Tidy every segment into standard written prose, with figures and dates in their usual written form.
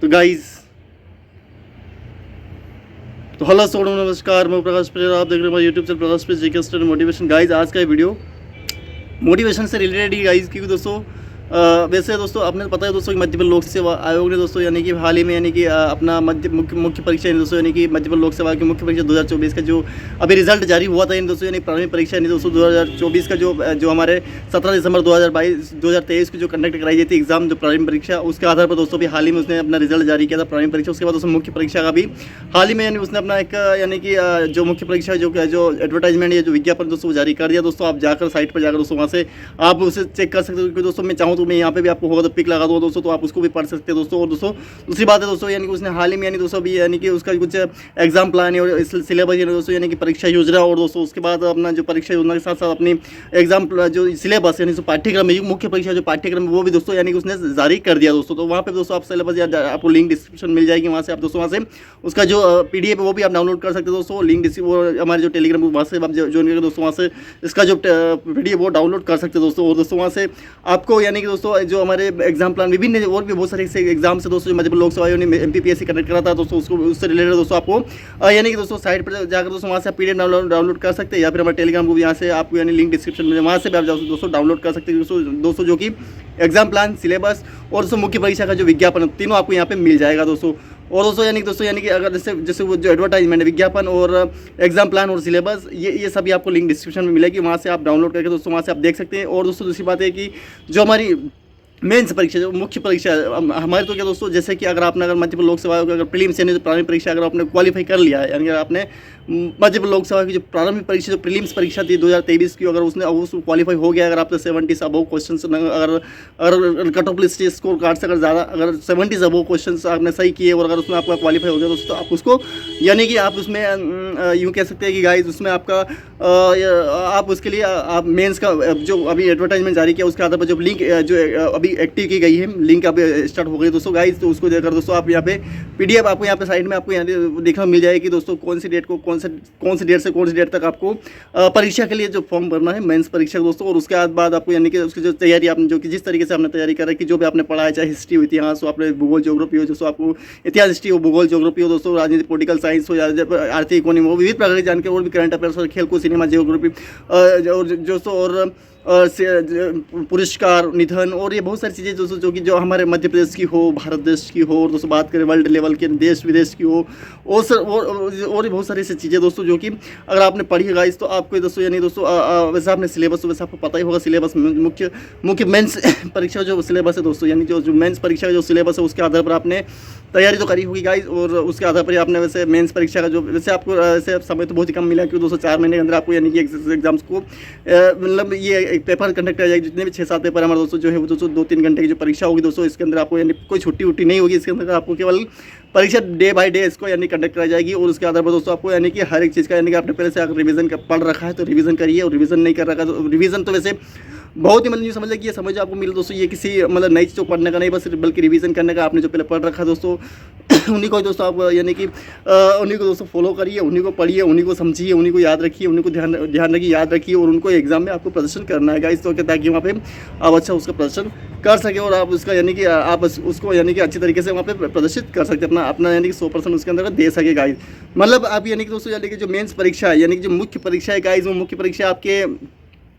तो गाइस, तो हेलो सोनू, नमस्कार। मैं प्रकाश पटेल, आप देख रहे हैं हमारे यूट्यूब चैनल प्रकाश पे जीके स्टडी मोटिवेशन। गाइस, आज का ये वीडियो मोटिवेशन से रिलेटेड ही गाइस, क्योंकि दोस्तों वैसे दोस्तों आपने पता है दोस्तों कि मध्य प्रदेश लोक सेवा आयोग ने दोस्तों यानी कि हाल ही में यानी कि अपना मुख्य परीक्षा दोस्तों यानी कि मध्य प्रदेश लोक सेवा की मुख्य परीक्षा 2024 का जो अभी रिजल्ट जारी हुआ था दोस्तों, यानी प्रारंभिक परीक्षा दोस्तों 2024 का जो हमारे 17 दिसंबर 2023 को जो कंडक्ट कराई गई थी एग्जाम, जो प्रारंभिक परीक्षा, उसके आधार पर दोस्तों भी हाल ही में उसने अपना रिजल्ट जारी किया था प्रारंभिक परीक्षा। उसके बाद दोस्तों मुख्य परीक्षा का भी हाल ही में यानी उसने अपना एक यानी कि जो मुख्य परीक्षा जो एडवर्टाइजमेंट या जो विज्ञापन दोस्तों वो जारी कर दिया। दोस्तों आप जाकर साइट पर जाकर दोस्तों वहाँ से आप उसे चेक कर सकते हो, क्योंकि दोस्तों मैं चाहूँ तो मैं यहाँ पे भी आपको होगा तो पिक लगा दूँ दोस्तों, तो आप उसको भी पढ़ सकते हैं दोस्तों। और दोस्तों दूसरी बात है दोस्तों, यानी कि उसने हाल ही में यानी दोस्तों भी यानी कि उसका कुछ एग्जाम प्लान है और सिलेबस दोस्तों यानी कि परीक्षा योजना, और दोस्तों उसके बाद अपना जो परीक्षा योजना के साथ साथ अपनी एग्जाम जो सिलेबस यानी पाठ्यक्रम है, मुख्य परीक्षा जो पाठ्यक्रम है वो भी दोस्तों यानी कि उसने जारी कर दिया दोस्तों। तो वहाँ पे दोस्तों आप सिलेबस आपको लिंक डिस्क्रिप्शन मिल जाएगी, वहाँ से आप दोस्तों वहाँ से उसका जो PDF है वो भी आप डाउनलोड कर सकते हो दोस्तों। लिंक वो हमारे जो टेलीग्राम वहाँ से आप ज्वाइन करके दोस्तों वहाँ से इसका जो PDF वो डाउनलोड कर सकते हो दोस्तों। और दोस्तों वहाँ से आपको यानी कि दोस्तों जो हमारे एग्जाम प्लान विभिन्न और भी बहुत सारे एग्जाम से दोस्तों जो मध्य प्रदेश लोक सेवा आयोग ने MPPSC कंडक्ट करा था दोस्तों, उसको उससे रिलेटेड दोस्तों आपको यानी कि दोस्तों साइट पर जाकर दोस्तों वहाँ से आप PDF डाउनलोड कर सकते हैं, या फिर हमारे टेलीग्राम को यहाँ से आपको यानी लिंक डिस्क्रिप्शन में वहाँ से भी आप दोस्तों डाउनलोड कर सकते हैं दोस्तों जो कि एग्जाम प्लान, सिलेबस और दोस्तों मुख्य परीक्षा का जो विज्ञापन, तीनों आपको यहाँ पे मिल जाएगा दोस्तों। और दोस्तों यानी कि अगर जैसे वो जो एडवर्टाइजमेंट है, विज्ञापन और एग्जाम प्लान और सिलेबस, ये सभी आपको लिंक डिस्क्रिप्शन में मिलेगी, वहाँ से आप डाउनलोड करके दोस्तों वहाँ से आप देख सकते हैं। और दोस्तों दूसरी बात है कि जो हमारी मेंस परीक्षा जो मुख्य परीक्षा हमारे तो क्या दोस्तों, जैसे कि अगर आपने मध्य प्रदेश लोक सेवा अगर प्रीलिम्स यानी प्रारंभिक परीक्षा अगर आपने क्वालिफाई कर लिया है, यानी अगर आपने मध्य प्रदेश लोक सेवा की जो प्रारंभिक परीक्षा जो प्रीलिम्स परीक्षा थी 2023 की, अगर उसमें क्वालिफाई हो गया, अगर आपने 70 से अबव क्वेश्चन अगर cut off list score card से अगर 70 से अबव क्वेश्चन आपने सही किए और अगर उसमें आपका क्वालिफाई हो गया दोस्तों, आप उसको यानी कि आप उसमें यूँ कह सकते हैं कि गाइस उसमें आपका आप उसके लिए आप मेंस का जो अभी एडवर्टाइजमेंट जारी किया उसके आधार पर जो लिंक जो अभी एक्टिव की गई है, लिंक अब स्टार्ट हो गई दोस्तों गाइस, तो उसको देखकर दोस्तों आप यहाँ पे PDF आपको यहाँ पे साइड में आपको यहाँ देखना मिल जाएगी दोस्तों, कौन सी डेट को कौन सी डेट से कौन सी डेट तक आपको परीक्षा के लिए जो फॉर्म भरना है मेंस परीक्षा दोस्तों। और उसके बाद आपको यानी कि उसकी जो तैयारी आपने जो कि जिस तरीके से आपने तैयारी कर रखी, जो भी आपने पढ़ा है, चाहे हिस्ट्री हो, इतिहास हो, आपने भूगोल ज्योग्राफी हो, दोस्तों आपको इतिहास हिस्ट्री हो, भूगोल ज्योग्राफी हो दोस्तों, राजनीति पॉलिटिकल साइंस हो या आर्थिक इकोनॉमी हो, विविध प्रकार की जानकारी और भी करंट अफेयर्स और खेल को सिनेमा ज्योग्राफी और दोस्तों और पुरस्कार निधन और ये बहुत सारी चीज़ें दोस्तों जो कि जो हमारे मध्य प्रदेश की हो, भारत देश की हो, और दोस्तों बात करें वर्ल्ड लेवल के देश विदेश की हो, और बहुत सारी ऐसी चीज़ें दोस्तों जो कि अगर आपने पढ़ी है गाइस तो आपको दोस्तों यानी दोस्तों वैसे आपने सिलेबस वैसे आपको पता ही होगा, सिलेबस मुख्य मेंस परीक्षा जो सिलेबस है दोस्तों, यानी जो मेंस परीक्षा का जो सिलेबस है उसके आधार पर आपने तैयारी तो करी होगी गाइस, और उसके आधार पर आपने वैसे मेंस परीक्षा का जो वैसे आपको वैसे समय तो बहुत ही कम मिला, क्योंकि दोस्तों 4 महीने के अंदर आपको यानी कि एग्जाम्स को मतलब ये एक पेपर कंडक्ट किया जाएगा, जितने भी 6-7 पेपर हमारे दोस्तों जो है वो दोस्तों 2-3 घंटे की जो परीक्षा होगी दोस्तों, इसके अंदर आपको यानी कोई छुट्टी उट्टी नहीं होगी, इसके अंदर आपको केवल परीक्षा डे बाय डे इसको यानी कंडक्ट कराई जाएगी। और उसके आधार पर दोस्तों आपको यानी कि हर एक चीज़ का यानी कि आपने पहले से अगर रिवीजन पढ़ रखा है तो रिवीजन करिए, और रिवीजन नहीं कर रखा तो रिवीजन तो वैसे बहुत ही मतलब समझ लें कि ये समझ आपको मिले दोस्तों, ये किसी मतलब नई चीज़ को पढ़ने का नहीं बस बल्कि रिवीजन करने का, आपने जो पहले पढ़ रखा है दोस्तों उन्हीं को दोस्तों आप यानी कि उन्हीं को दोस्तों फॉलो करिए, उन्हीं को पढ़िए, उन्हीं को समझिए, उन्हीं को याद रखिए, उन्हीं को ध्यान रखिए, याद रखिए, और उनको एग्जाम में आपको प्रदर्शन करना है गाइस, तो ताकि वहाँ पे आप अच्छा उसका प्रदर्शन कर सके और आप उसका यानी कि आप उसको यानी कि अच्छी तरीके से वहाँ पे प्रदर्शित कर सकते हैं, अपना यानी कि 100% उसके अंदर दे सके गाइस। मतलब आप यानी कि दोस्तों यानी कि जो मेंस परीक्षा है यानी कि जो मुख्य परीक्षा है गाइस, वो मुख्य परीक्षा आपके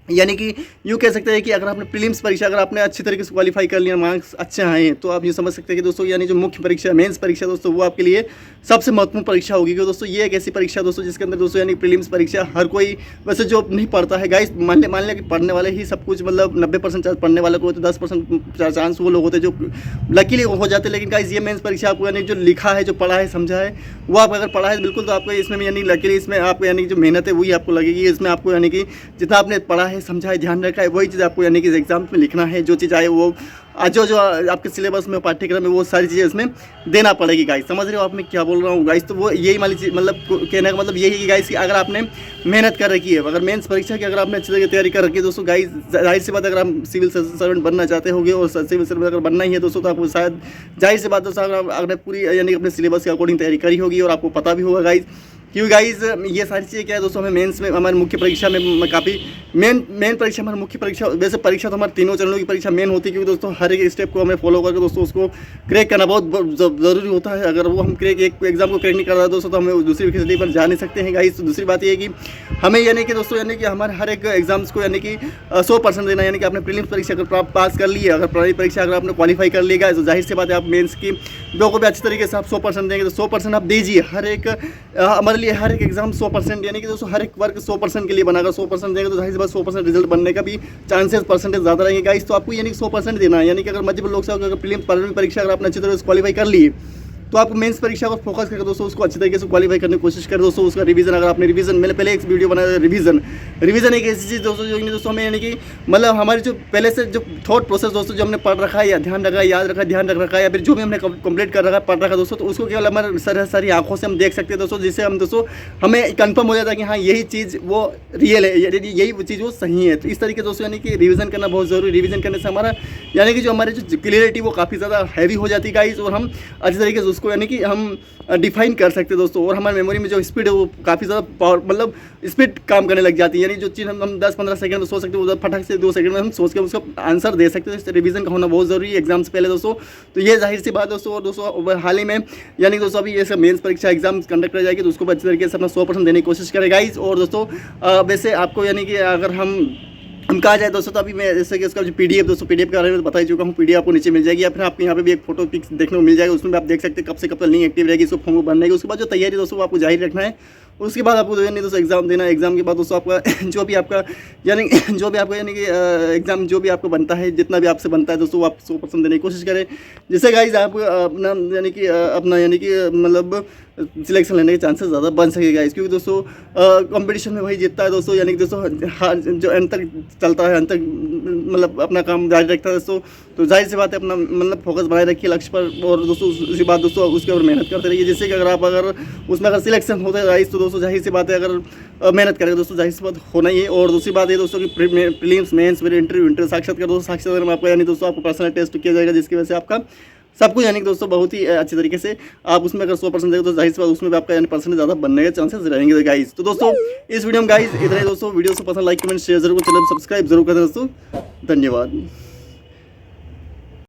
यानी कि यूँ कह सकते हैं कि अगर आपने प्रीलिम्स परीक्षा अगर आपने अच्छी तरीके से क्वालिफाई कर लिया, मार्क्स अच्छे आए हैं, तो आप ये समझ सकते हैं कि दोस्तों यानी जो मुख्य परीक्षा मेंस परीक्षा दोस्तों वो आपके लिए सबसे महत्वपूर्ण परीक्षा होगी, क्योंकि दोस्तों ये एक ऐसी परीक्षा दोस्तों जिसके अंदर दोस्तों यानी प्रीलिम्स परीक्षा हर कोई वैसे जो नहीं पढ़ता है गाइस, मान लिया कि पढ़ने वाले ही सब कुछ मतलब 90% चांस पढ़ने वाले को होते, 10% चांस वो लोग होते जो लकीली हो जाते, लेकिन गाइस ये मेंस परीक्षा आपको यानी जो लिखा है, जो पढ़ा है, समझा है, वो आप अगर पढ़ा है बिल्कुल तो आपको इसमें यानी लकीली इसमें आपको यानी जो मेहनत है वही आपको लगेगी, इसमें आपको यानी कि जितना आपने पढ़ा है, समझा है, ध्यान रखा है, वही चीज़ आपको यानी कि एग्जाम में लिखना है, जो चीज़ आए वो जो आपके सिलेबस में पाठ्यक्रम में वो सारी चीज़ें इसमें देना पड़ेगी गाइस। समझ रहे हो आप मैं क्या बोल रहा हूँ गाइस? तो वो यही वाली चीज़ मतलब कहने का मतलब यही है कि गाइस कि अगर आपने मेहनत कर रखी है, अगर मेंस परीक्षा की अगर आपने अच्छी तरह तैयारी कर रखी है दोस्तों गाइस, जाहिर सी बात अगर आप सिविल सर्वेंट बनना चाहते होगे और सिविल सर्वेंट अगर बनना ही है दोस्तों, तो आपको शायद जाहिर सी बात दोस्तों अगर आपने पूरी यानी अपने सिलेबस के अकॉर्डिंग तैयारी करी होगी और आपको पता भी होगा गाइस क्योंकि गाइज ये सारी चीज़ें क्या है दोस्तों, हमें मेंस में हमारी मुख्य परीक्षा में काफ़ी मेन परीक्षा हमारी मुख्य परीक्षा, वैसे परीक्षा तो हमारे तीनों चरणों की परीक्षा मेन होती है, क्योंकि दोस्तों हर एक स्टेप को हमें फॉलो करके दोस्तों उसको क्रैक करना बहुत ज़रूरी होता है। अगर वो हम क्रैक एक एग्जाम को क्रैक नहीं कर रहा दोस्तों तो हमें दूसरी फैसिलिटी पर जा नहीं सकते हैं गाइज। तो दूसरी बात ये है कि हमें यानी कि दोस्तों यानी कि हमारे हर एक एग्जाम्स को यानी कि 100% देना, यानी कि आपने प्रीलिम्स परीक्षा अगर पास कर ली है, अगर प्राइमरी परीक्षा अगर आपने क्वालिफाई कर लिया तो जाहिर सी बात है आप मेंस की दो को भी अच्छी तरीके से आप 100% देंगे। तो 100% आप दीजिए, हर एक हमारे लिए हर एक एग्जाम 100%, यानी कि दोस्तों हर एक वर्क 100% के लिए बनाकर 100% देंगे तो जाहिर सी बात 100% रिजल्ट बनने का भी चांसेस परसेंटेज ज़्यादा रहेंगे गाइस। तो आपको यानी कि 100% देना है, यानी कि अगर मल्टीपल लोकसभा अगर प्रीलिम्स प्राइमरी परीक्षा अगर आपने अच्छी तरह से क्वालिफाई कर ली तो आप मेंस परीक्षा को फोकस करके दोस्तों उसको अच्छी तरीके से क्वालिफाई करने की कोशिश करें दोस्तों। उसका रिवीजन, अगर आपने रिवीजन, मैंने पहले एक वीडियो बनाया रिवीजन एक ऐसी चीज़ दोस्तों जो दोस्तों हमें यानी कि मतलब हमारी जो पहले से जो थॉट प्रोसेस दोस्तों जो हमने पढ़ रखा है या ध्यान रखा है, याद रखा है, ध्यान रख रखा है, या फिर जो भी हमने कंप्लीट कर रखा है, पढ़ रखा है दोस्तों, तो उसको केवल हमारे सारी आंखों से हम देख सकते हैं दोस्तों, जिससे हम दोस्तों हमें कंफर्म हो जाता है कि हाँ यही चीज़ वो रियल है, यही चीज़ वो सही है। तो इस तरीके दोस्तों यानी कि रिवीजन करना बहुत ज़रूरी। रिवीजन करने से हमारा यानी कि जो हमारी जो क्लियरिटी वो काफ़ी ज़्यादा हैवी हो जाती है गाइस, और हम अच्छी तरीके से उसको यानी कि हम डिफाइन कर सकते हैं दोस्तों। और हमारी मेमोरी में जो स्पीड है वो काफ़ी ज़्यादा पावर मतलब स्पीड काम करने लग जाती है, यानी जो चीज़ हम 10-15 सेकंड में सोच सकते हैं वो फटाक से 2 सेकंड में हम सोच के उसका आंसर दे सकते हैं। तो रिवीजन का होना बहुत ज़रूरी है एग्जाम से पहले दोस्तों। तो ये जाहिर सी बात दोस्तों। और दोस्तों हाल ही में यानी कि दोस्तों अभी ये सब मेंस परीक्षा एग्जाम कंडक्ट कर जाएगी तो उसको अच्छी तरीके से अपना 100% देने की कोशिश करें गाइस। और दोस्तों वैसे आपको यानी कि अगर हम कहा जाए दोस्तों तो अभी मैं जैसे कि उसका जो पीडीएफ दोस्तों पीडीएफ के बारे में बता ही चुका हूँ। पीडीएफ आपको नीचे मिल जाएगी, या फिर आपको यहाँ पे भी एक फोटो पिक्स देखने को मिल जाएगा, उसमें भी आप देख सकते हैं कब से कब तक लिंक एक्टिव रहेगी, इसको फॉर्म भरने की। उसके बाद जो तैयारी दोस्तों आपको जारी रखना है, उसके बाद आपको यानी दोस्तों एग्जाम देना है। एग्जाम के बाद दोस्तों आपका जो भी आपका यानी कि एग्जाम जो भी आपको बनता है, जितना भी आपसे बनता है दोस्तों आप 100% देने की कोशिश करें, जिससे गाइस आप अपना यानी कि मतलब सिलेक्शन लेने के चांसेस ज़्यादा बन सकेगा इस, क्योंकि दोस्तों कंपटीशन में वही जीतता है दोस्तों, यानी कि दोस्तों हार जो अंत तक चलता है, अंत तक मतलब अपना काम जारी रखता है दोस्तों। तो जाहिर सी बात है अपना मतलब फोकस बनाए रखिए लक्ष्य पर, और दोस्तों उसके बाद दोस्तों उसके ऊपर मेहनत करते रहिए, जिससे कि अगर उसमें अगर सिलेक्शन होता है गाइस तो दोस्तों जाहिर सी बात है अगर मेहनत करेंगे दोस्तों जाहिर सी बात होना ही है। और दूसरी बात ये दोस्तों कि प्रीलिम्स मेंस फिर इंटरव्यू साक्षात्कार दोस्तों, साक्षात्कार में आपका यानी दोस्तों आपको पर्सनल टेस्ट किया जाएगा, जिसकी वजह से आपका सब कुछ यानी कि दोस्तों बहुत ही अच्छी तरीके से आप उसमें अगर 100% देंगे तो जाहिर सी बात उसमें भी आपका यानी परसेंटेज ज़्यादा बनने के चांसेस रहेंगे गाइस। तो दोस्तों इस वीडियो में गाइस इतना ही दोस्तों। वीडियो से पसंद लाइक कमेंट शेयर जरूर, चैनल सब्सक्राइब जरूर करें दोस्तों। धन्यवाद।